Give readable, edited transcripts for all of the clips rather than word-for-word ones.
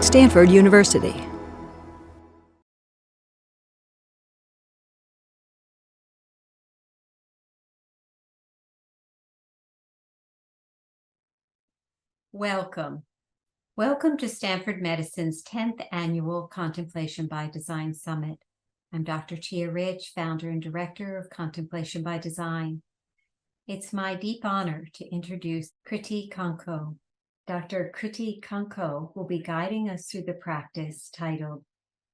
Stanford University. Welcome. Welcome to Stanford Medicine's 10th Annual Contemplation by Design Summit. I'm Dr. Tia Rich, founder and director of Contemplation by Design. It's my deep honor to introduce Kritee Kanko. Dr. Kritee Kanko will be guiding us through the practice titled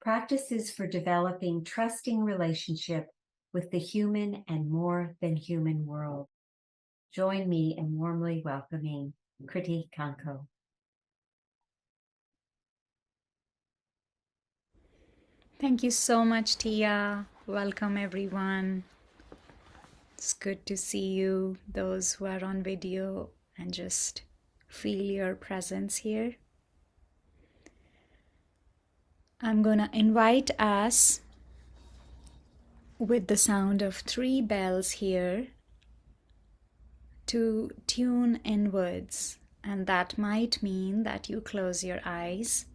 Practices for Developing Trusting Relationship with the Human and More Than Human World. Join me in warmly welcoming Kritee Kanko. Thank you so much, Tia. Welcome, everyone. It's good to see you, those who are on video, and just feel your presence here. I'm going to invite us with the sound of 3 bells here to tune inwards, and that might mean that you close your eyes.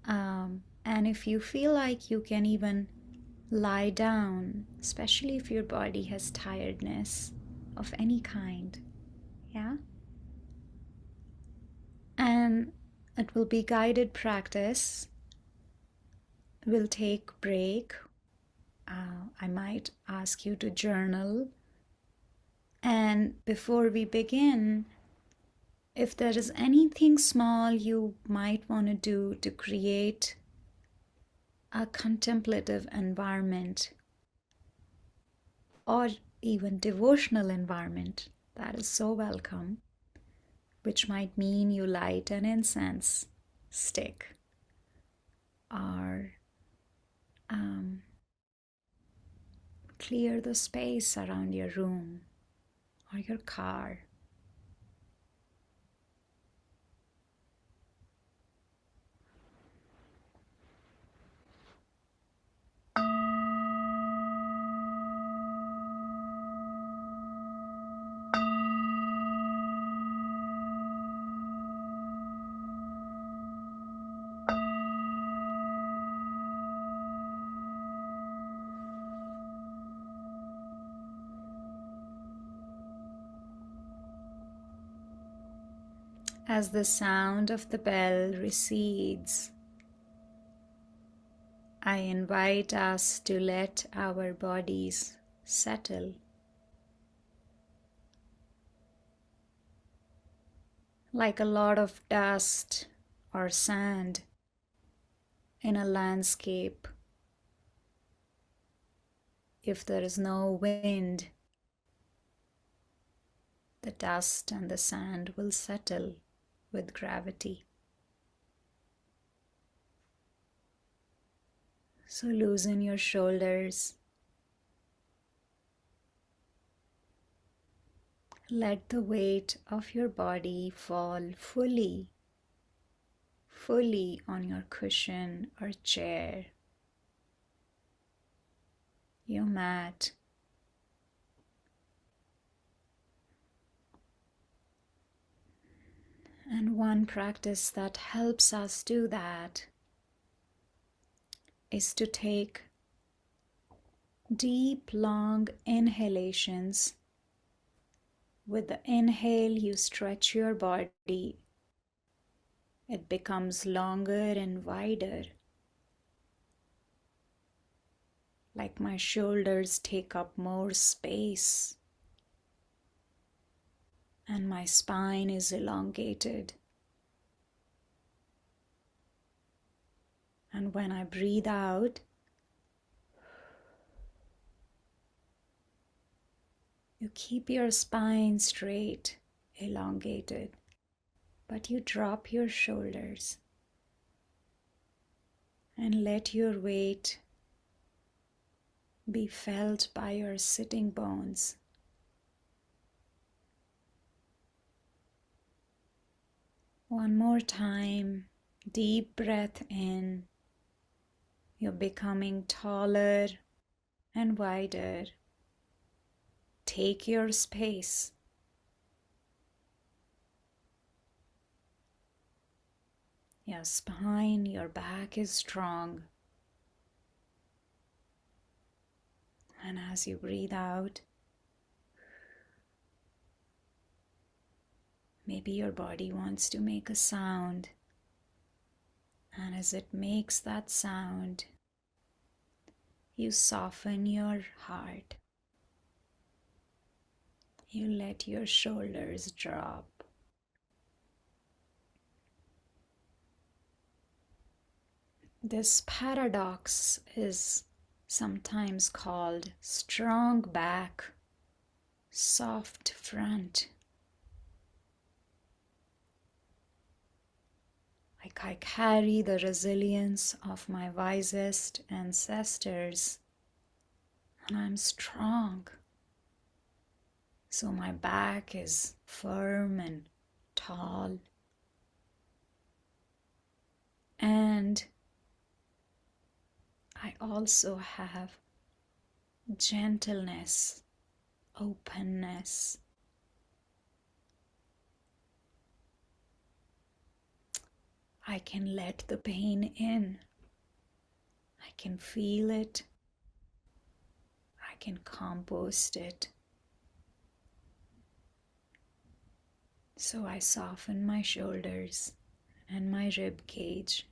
And if you feel like you can even lie down, especially if your body has tiredness of any kind, yeah? And it will be guided practice. We'll take break. I might ask you to journal. And before we begin, if there is anything small you might want to do to create a contemplative environment or even devotional environment, that is so welcome, which might mean you light an incense stick or clear the space around your room or your car. As the sound of the bell recedes, I invite us to let our bodies settle. Like a lot of dust or sand in a landscape. If there is no wind, the dust and the sand will settle with gravity. So loosen your shoulders. Let the weight of your body fall fully on your cushion or chair, your mat. And one practice that helps us do that is to take deep, long inhalations. With the inhale, you stretch your body. It becomes longer and wider. Like my shoulders take up more space. And my spine is elongated. And when I breathe out, you keep your spine straight, elongated, but you drop your shoulders and let your weight be felt by your sitting bones. One more time, deep breath in. You're becoming taller and wider. Take your space. Your spine, your back is strong. And as you breathe out, maybe your body wants to make a sound. And as it makes that sound, you soften your heart. You let your shoulders drop. This paradox is sometimes called strong back, soft front. Like I carry the resilience of my wisest ancestors, and I'm strong. So my back is firm and tall. And I also have gentleness, openness. I can let the pain in. I can feel it. I can compost it. So I soften my shoulders and my rib cage.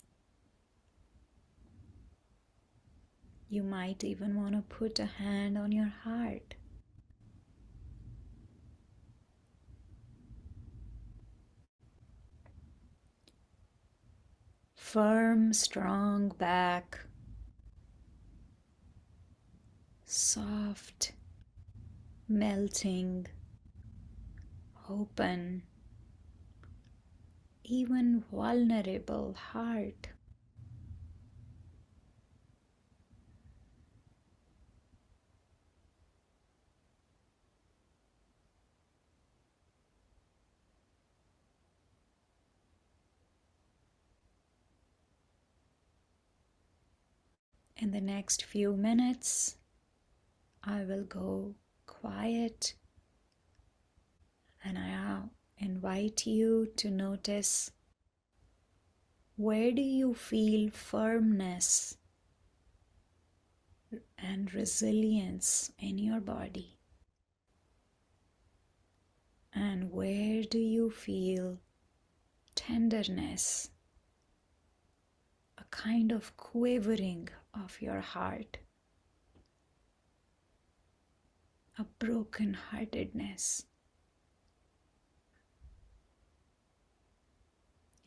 You might even want to put a hand on your heart. Firm, strong back. Soft, melting, open, even vulnerable heart. In the next few minutes, I will go quiet, and I'll invite you to notice, where do you feel firmness and resilience in your body? And where do you feel tenderness, a kind of quivering of your heart, a broken-heartedness?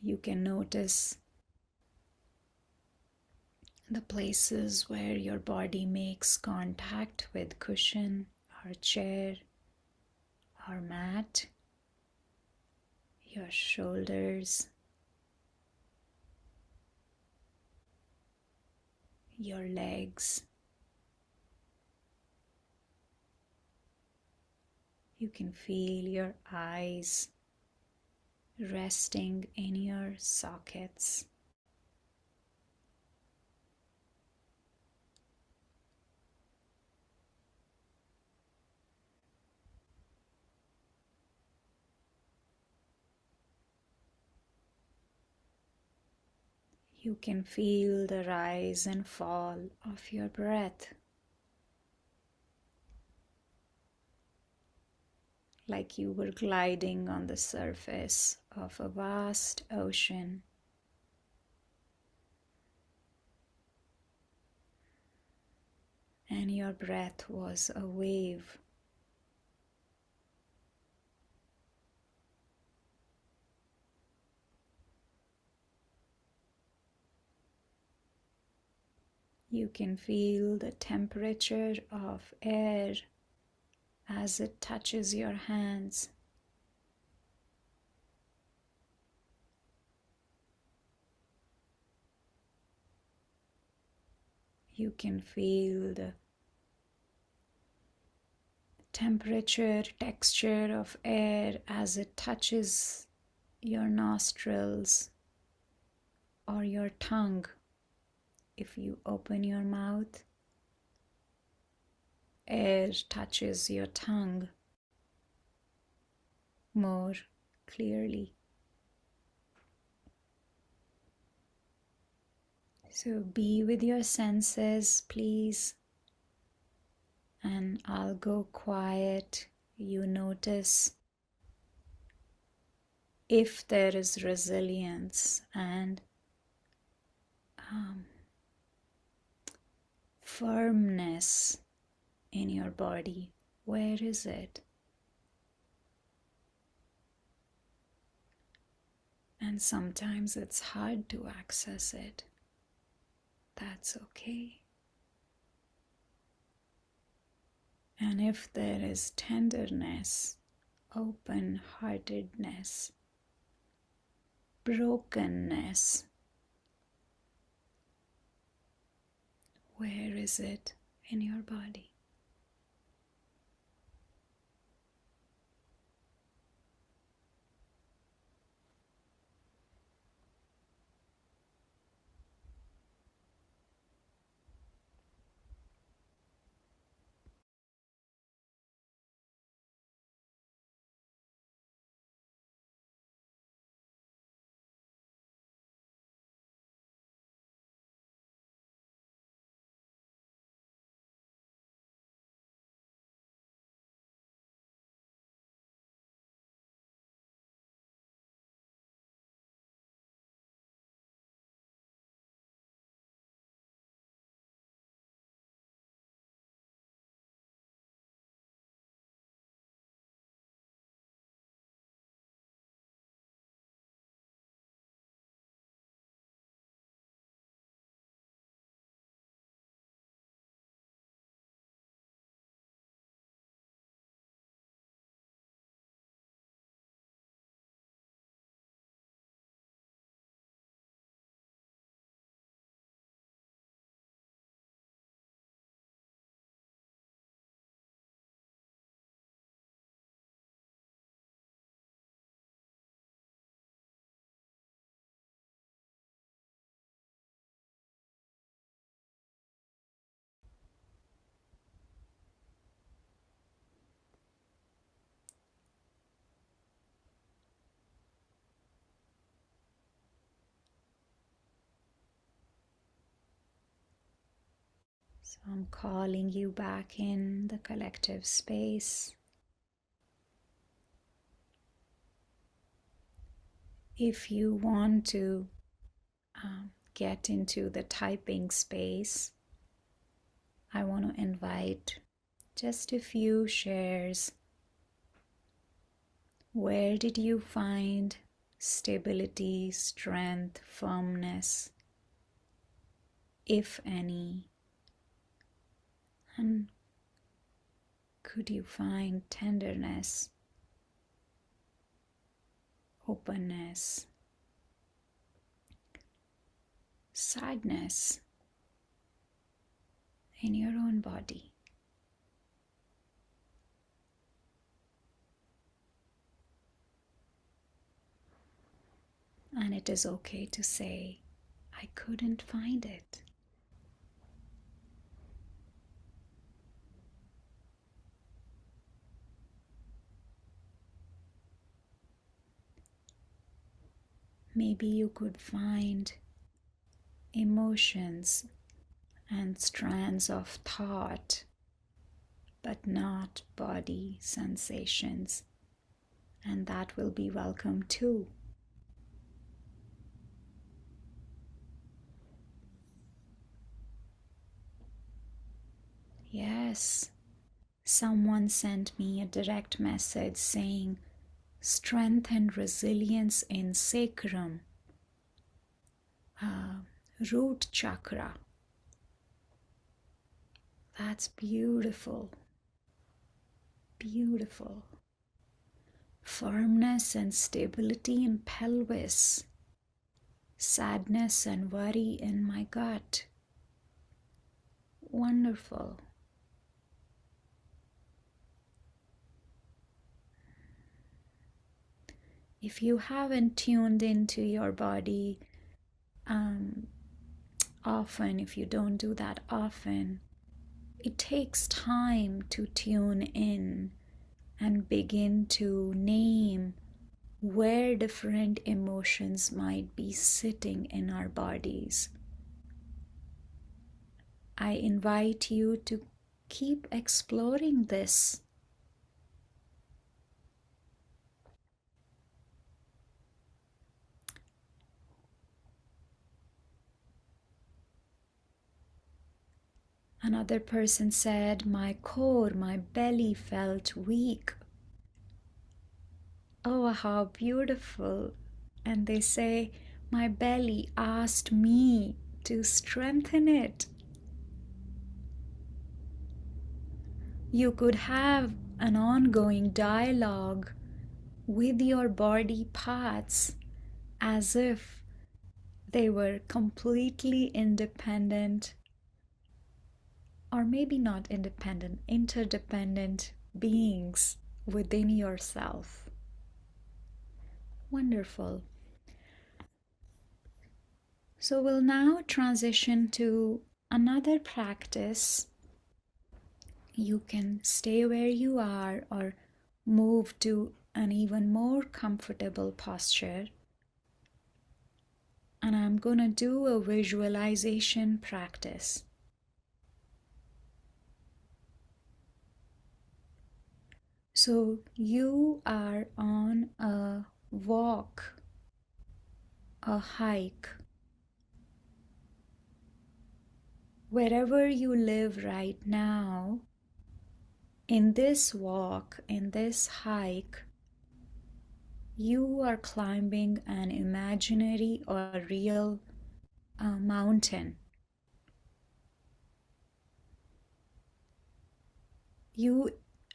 You can notice the places where your body makes contact with cushion or chair or mat, your shoulders, your legs. You can feel your eyes resting in your sockets. You can feel the rise and fall of your breath, like you were gliding on the surface of a vast ocean. And your breath was a wave. You can feel the temperature of air as it touches your hands. You can feel the temperature, texture of air as it touches your nostrils or your tongue. If you open your mouth, air touches your tongue more clearly. So be with your senses, please. And I'll go quiet. You notice if there is resilience and firmness in your body. Where is it? And sometimes it's hard to access it. That's okay. And if there is tenderness, open-heartedness, brokenness, where is it in your body? So I'm calling you back in the collective space. If you want to get into the typing space, I want to invite just a few shares. Where did you find stability, strength, firmness, if any? And could you find tenderness, openness, sadness in your own body? And it is okay to say, I couldn't find it. Maybe you could find emotions and strands of thought, but not body sensations, and that will be welcome too. Yes, someone sent me a direct message saying, strength and resilience in sacrum, root chakra. That's beautiful. Beautiful. Firmness and stability in pelvis. Sadness and worry in my gut. Wonderful. If you haven't tuned into your body often, if you don't do that often, it takes time to tune in and begin to name where different emotions might be sitting in our bodies. I invite you to keep exploring this. Another person said, my core, my belly felt weak. Oh, how beautiful. And they say, my belly asked me to strengthen it. You could have an ongoing dialogue with your body parts as if they were completely independent, or maybe not independent, interdependent beings within yourself. Wonderful. So we'll now transition to another practice. You can stay where you are or move to an even more comfortable posture. And I'm going to do a visualization practice. So you are on a walk, a hike. Wherever you live right now, in this walk, in this hike, you are climbing an imaginary or real mountain. You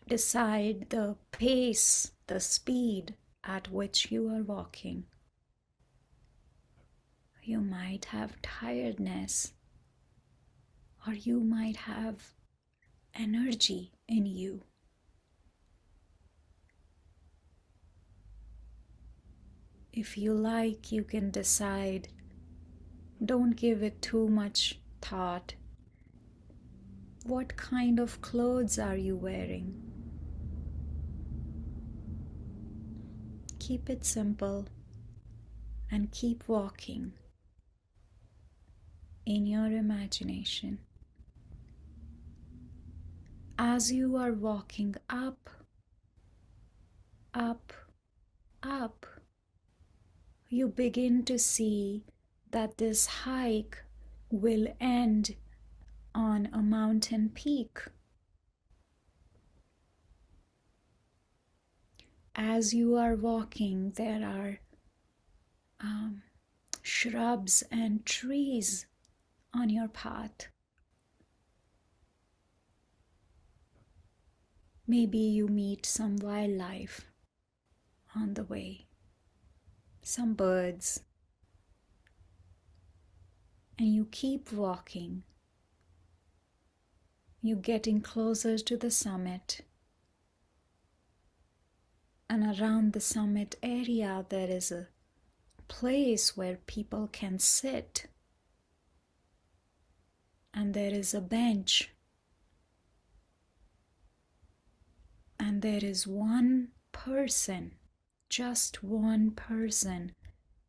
decide the pace, the speed at which you are walking. You might have tiredness, or you might have energy in you. If you like, you can decide, don't give it too much thought. What kind of clothes are you wearing? Keep it simple and keep walking in your imagination. As you are walking up, up, up, you begin to see that this hike will end on a mountain peak. As you are walking, there are shrubs and trees on your path. Maybe you meet some wildlife on the way, some birds, and you keep walking. You're getting closer to the summit. And around the summit area, there is a place where people can sit. And there is a bench. And there is one person, just one person,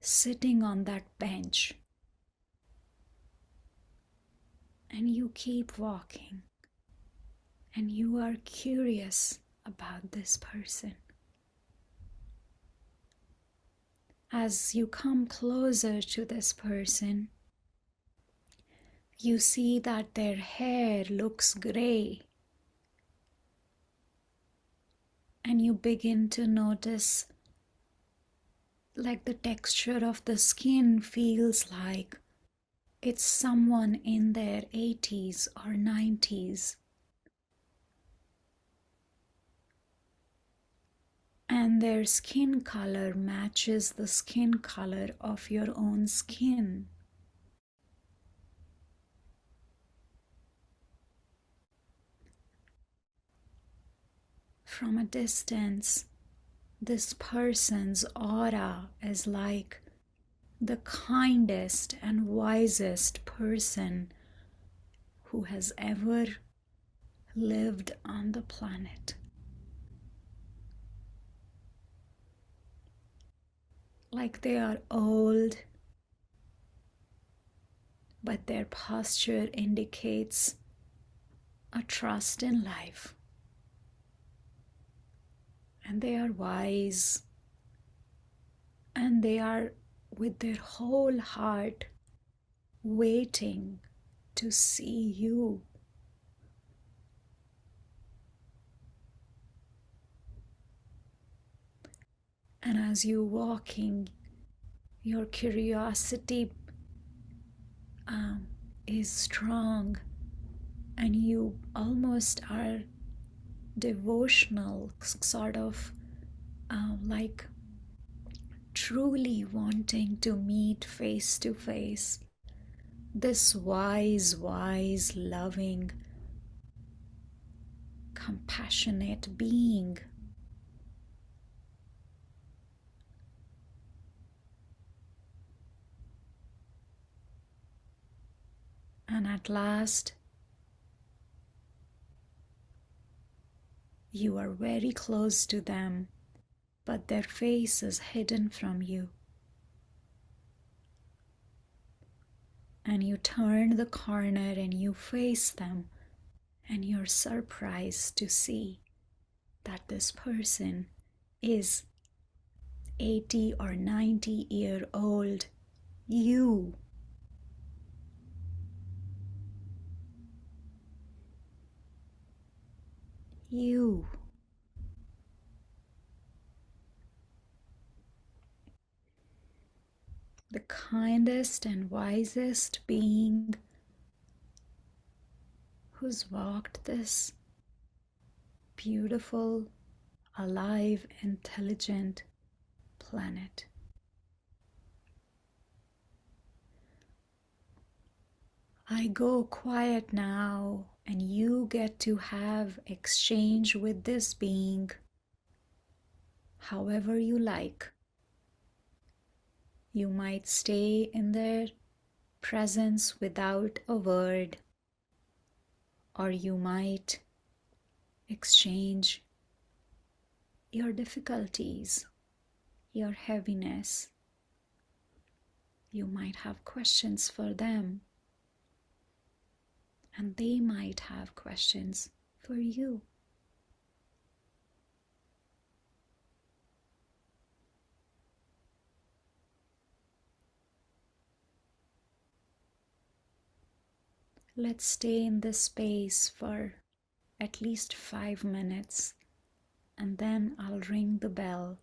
sitting on that bench. And you keep walking. And you are curious about this person. As you come closer to this person, you see that their hair looks gray. And you begin to notice like the texture of the skin feels like it's someone in their 80s or 90s. And their skin color matches the skin color of your own skin. From a distance, this person's aura is like the kindest and wisest person who has ever lived on the planet. Like they are old, but their posture indicates a trust in life. And they are wise, and they are with their whole heart waiting to see you. And as you're walking, your curiosity is strong, and you almost are devotional, sort of like truly wanting to meet face to face this wise, loving, compassionate being. And at last, you are very close to them, but their face is hidden from you. And you turn the corner and you face them, and you're surprised to see that this person is 80 or 90-year-old you. You. The kindest and wisest being who's walked this beautiful, alive, intelligent planet. I go quiet now, and you get to have exchange with this being however you like. You might stay in their presence without a word, or you might exchange your difficulties, your heaviness. You might have questions for them, and they might have questions for you. Let's stay in this space for at least 5 minutes, and then I'll ring the bell.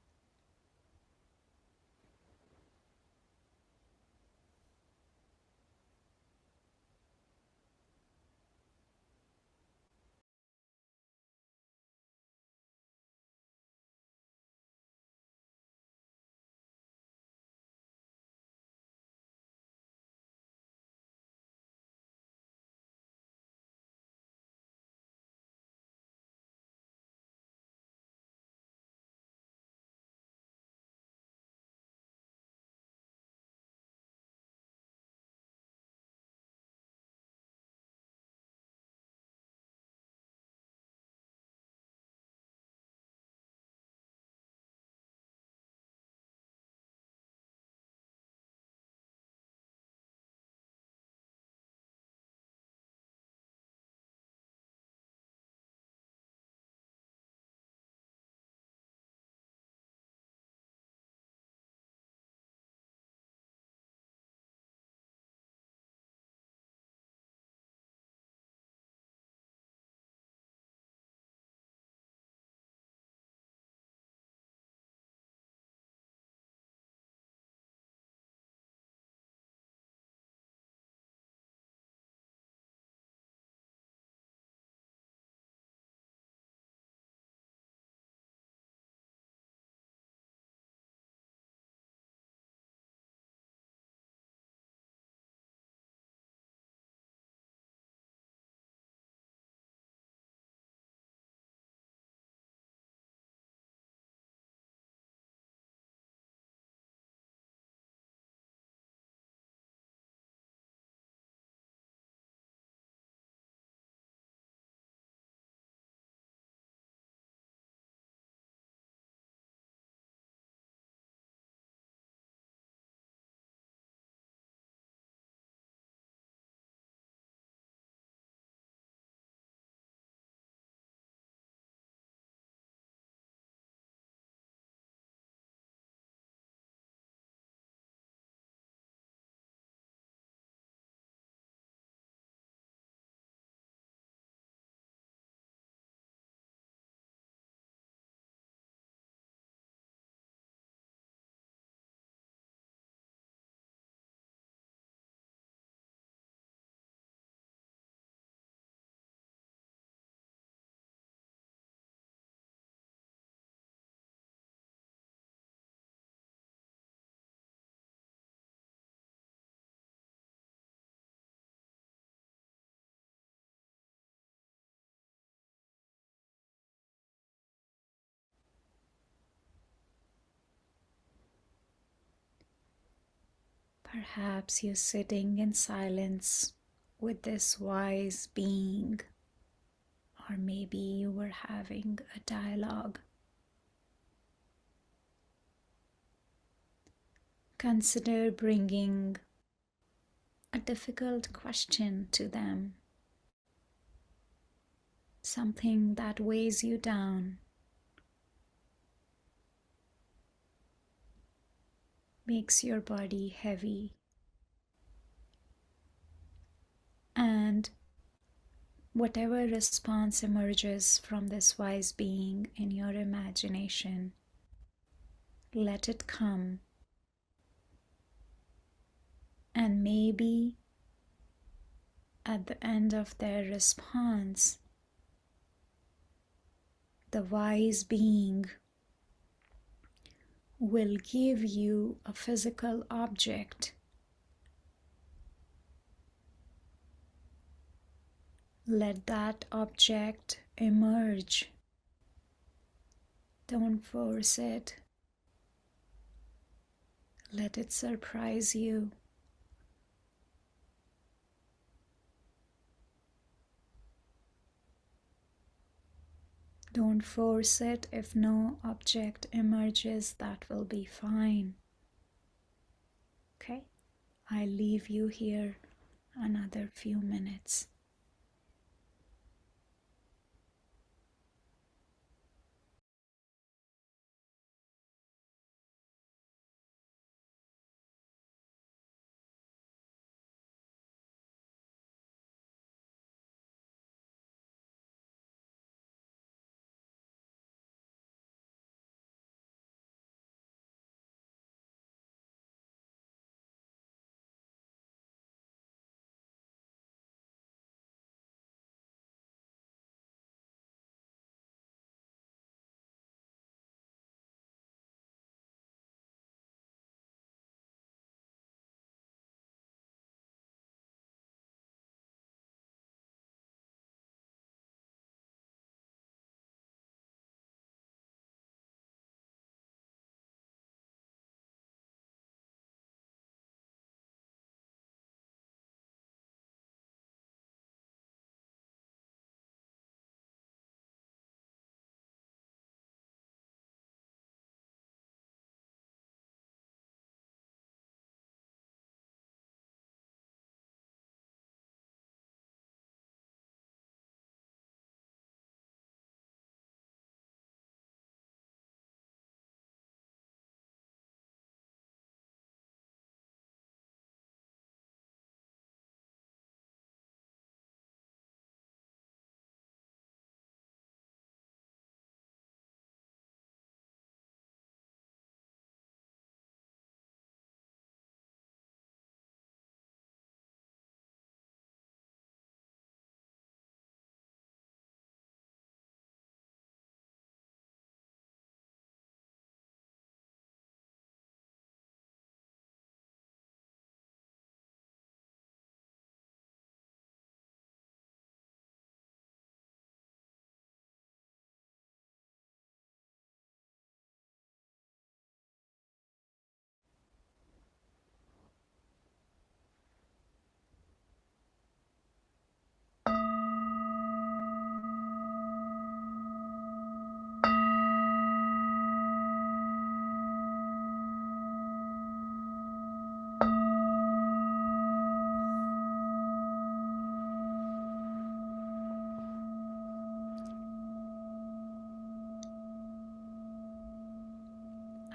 Perhaps you're sitting in silence with this wise being, or maybe you were having a dialogue. Consider bringing a difficult question to them, something that weighs you down, makes your body heavy, and whatever response emerges from this wise being in your imagination, let it come. And maybe at the end of their response, the wise being will give you a physical object. Let that object emerge. Don't force it. Let it surprise you. Don't force it. If no object emerges, that will be fine. Okay? I leave you here another few minutes.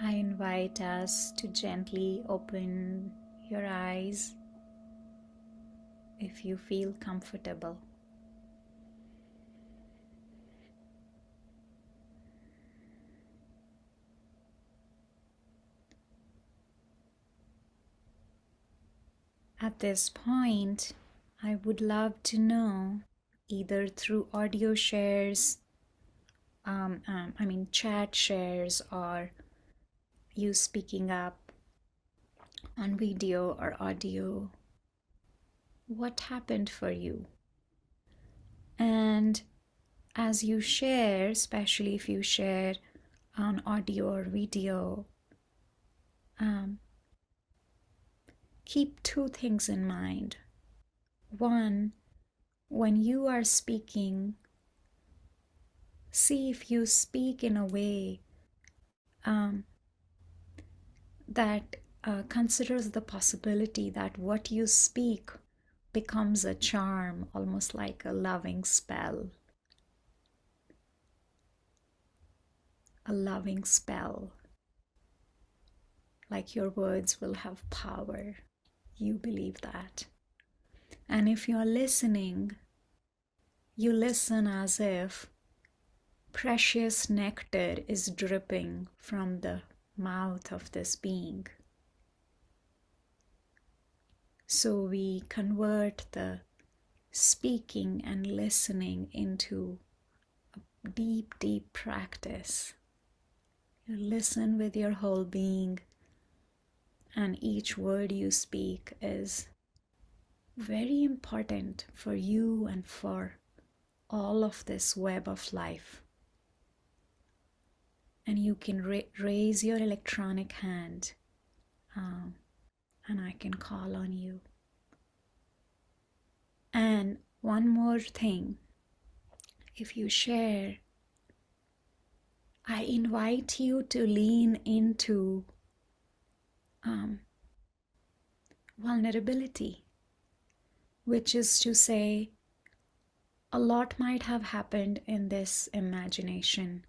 I invite us to gently open your eyes if you feel comfortable. At this point, I would love to know, either through audio shares, chat shares, or you speaking up on video or audio, what happened for you? And as you share, especially if you share on audio or video, keep two things in mind. One, when you are speaking, see if you speak in a way that considers the possibility that what you speak becomes a charm, almost like a loving spell. A loving spell. Like your words will have power. You believe that. And if you're listening, you listen as if precious nectar is dripping from the mouth of this being. So we convert the speaking and listening into a deep, deep practice. You listen with your whole being, and each word you speak is very important for you and for all of this web of life. And you can raise your electronic hand, and I can call on you. And one more thing, if you share, I invite you to lean into vulnerability, which is to say, a lot might have happened in this imagination,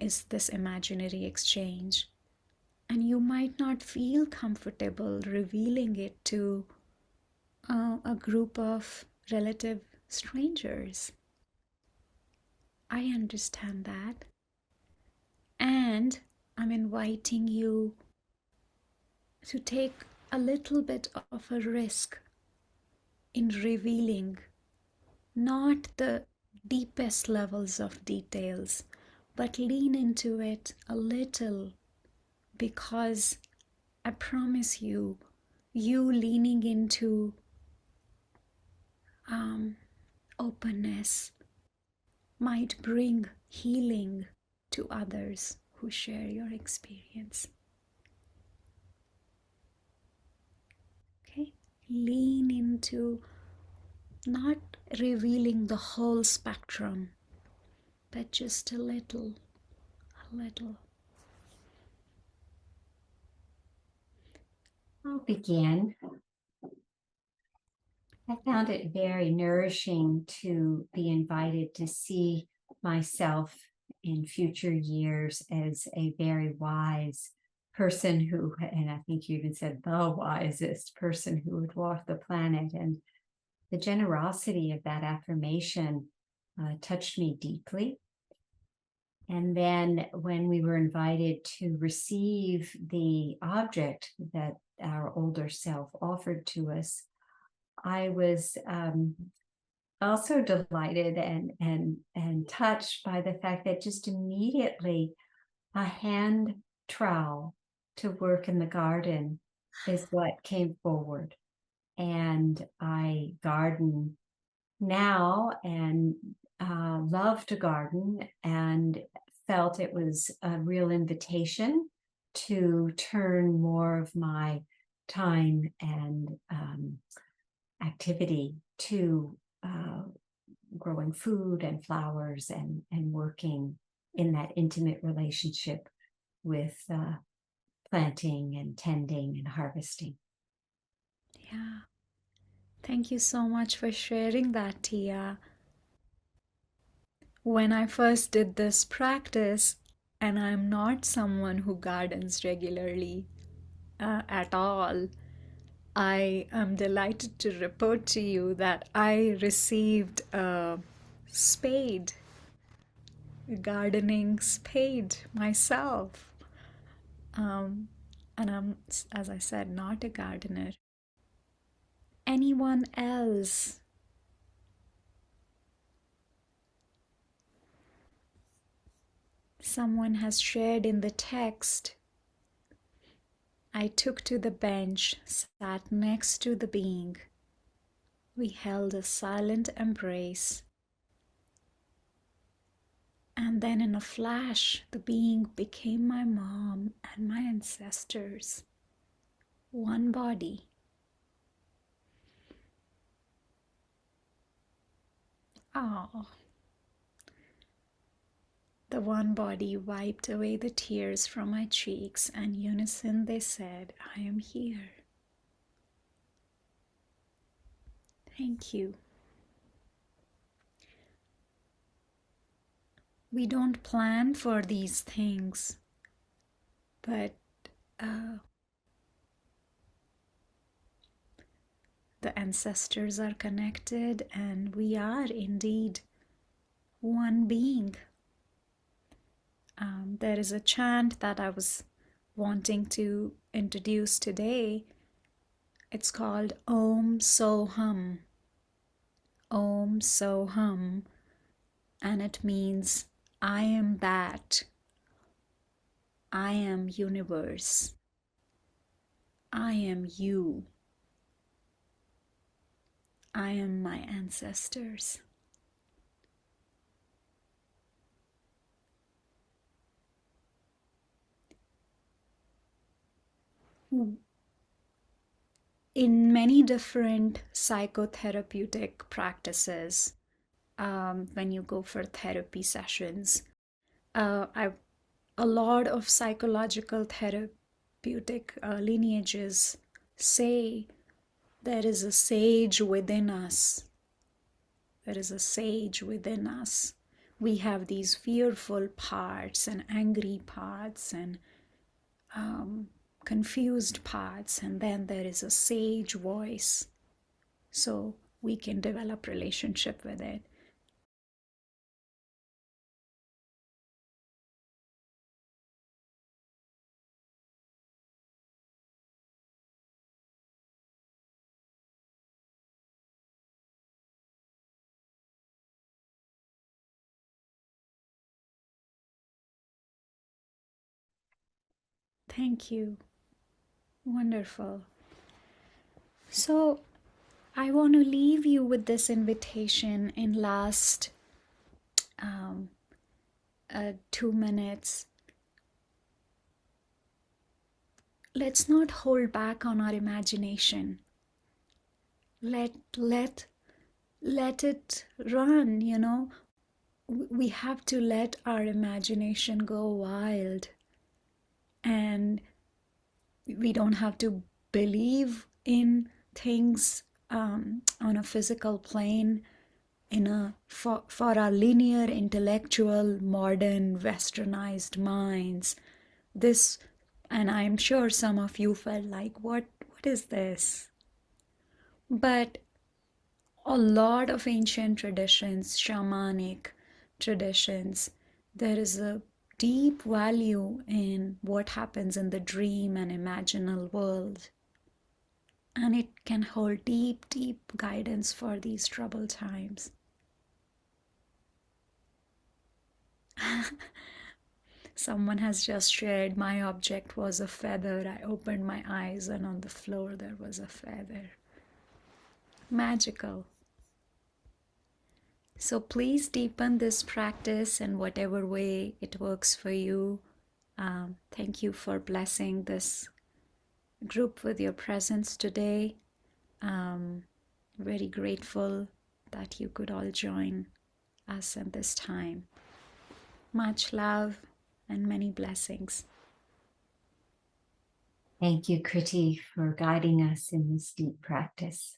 is this imaginary exchange, and you might not feel comfortable revealing it to a group of relative strangers. I understand that. And I'm inviting you to take a little bit of a risk in revealing not the deepest levels of details, but lean into it a little, because I promise you, you leaning into openness might bring healing to others who share your experience. Okay? Lean into not revealing the whole spectrum, but just a little, a little. I'll begin. I found it very nourishing to be invited to see myself in future years as a very wise person who, and I think you even said the wisest person who would walk the planet. And the generosity of that affirmation touched me deeply. And then when we were invited to receive the object that our older self offered to us, I was also delighted and touched by the fact that just immediately a hand trowel to work in the garden is what came forward. And I garden now and love to garden, and felt it was a real invitation to turn more of my time and activity to growing food and flowers and working in that intimate relationship with planting and tending and harvesting. Yeah. Thank you so much for sharing that, Tia. When I first did this practice, and I'm not someone who gardens regularly at all, I am delighted to report to you that I received a spade, a gardening spade myself. And I'm, as I said, not a gardener. Anyone else? Someone has shared in the text. I took to the bench, sat next to the being. We held a silent embrace. And then in a flash, the being became my mom and my ancestors. One body, Oh, the one body wiped away the tears from my cheeks, and unison they said, I am here. Thank you. We don't plan for these things, but the ancestors are connected, and we are indeed one being. There is a chant that I was wanting to introduce today. It's called Om Soham. Om Soham. And it means I am that. I am universe. I am you. I am my ancestors. In many different psychotherapeutic practices, when you go for therapy sessions, a lot of psychological therapeutic lineages say there is a sage within us. There is a sage within us. We have these fearful parts and angry parts and confused parts, and then there is a sage voice, so we can develop relationship with it. Thank you. Wonderful. So I want to leave you with this invitation in last 2 minutes. Let's not hold back on our imagination. Let it run, you know. We have to let our imagination go wild. And we don't have to believe in things on a physical plane for our linear, intellectual, modern, westernized minds. This, and I'm sure some of you felt like, what is this? But a lot of ancient traditions, shamanic traditions, there is a deep value in what happens in the dream and imaginal world. And it can hold deep, deep guidance for these troubled times. Someone has just shared, my object was a feather. I opened my eyes and on the floor there was a feather. Magical. So please deepen this practice in whatever way it works for you. Thank you for blessing this group with your presence today. Very grateful that you could all join us at this time. Much love and many blessings. Thank you, Kritee, for guiding us in this deep practice.